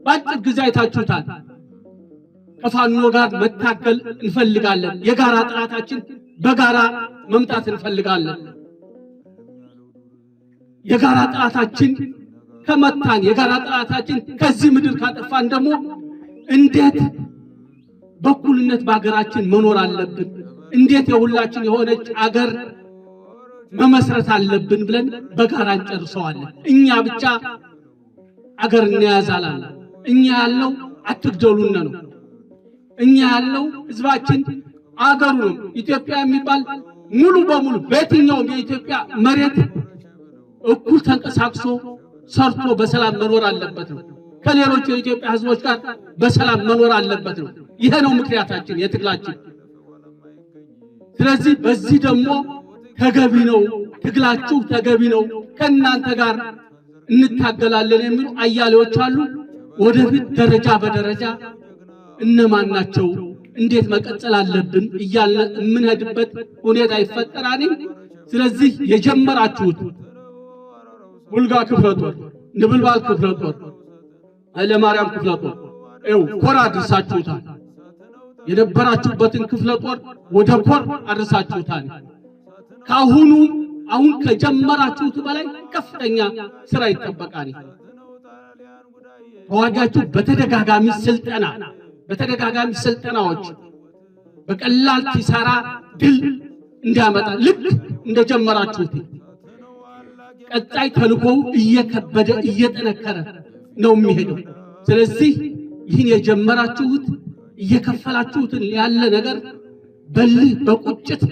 ባጭር ጊዜ አይታችሁታል። ከፋኖ ጋር መታገል እንፈልጋለን። የጋራ ጥላታችን በጋራ መምታት እንፈልጋለን። የጋራ ጥላታችን ከመታን የጋራ ጥላታችን ከዚህ ምድር ካጠፋን ደግሞ እንዴት በኩልነት በአገራችን መኖር አለብን፣ እንዴት የሁላችን የሆነች አገር መመስረት አለብን ብለን በጋራ እንጨርሰዋለን። እኛ ብቻ አገር እንያዛለን። እኛ ያለው አትግደሉን ነው። እኛ ያለው ህዝባችን አገሩ ነው። ኢትዮጵያ የሚባል ሙሉ በሙሉ በየትኛውም የኢትዮጵያ መሬት እኩል ተንቀሳቅሶ ሰርቶ በሰላም መኖር አለበት ነው። ከሌሎች የኢትዮጵያ ህዝቦች ጋር በሰላም መኖር አለበት ነው። ይሄ ነው ምክንያታችን የትግላችን። ስለዚህ በዚህ ደግሞ ተገቢ ነው ትግላችሁ ተገቢ ነው፣ ከእናንተ ጋር እንታገላለን የሚሉ አያሌዎች አሉ። ወደፊት ደረጃ በደረጃ እነማን ናቸው እንዴት መቀጠል አለብን እያለ የምንሄድበት ሁኔታ ይፈጠራል። ስለዚህ የጀመራችሁት ቡልጋ ክፍለ ጦር፣ ንብልባል ክፍለ ጦር፣ ኃይለማርያም ክፍለ ጦር ኮር አድርሳችሁታል። የነበራችሁበትን ክፍለ ጦር ወደ ኮር አድርሳችሁታል። አሁን ከጀመራችሁት በላይ ከፍተኛ ስራ ይጠበቃል። ተዋጋችሁ በተደጋጋሚ ስልጠናዎች በቀላል ኪሳራ ድል እንዲያመጣ ልክ እንደጀመራችሁት ቀጣይ ተልኮው እየከበደ እየጠነከረ ነው የሚሄደው። ስለዚህ ይህን የጀመራችሁት እየከፈላችሁትን ያለ ነገር በልህ በቁጭት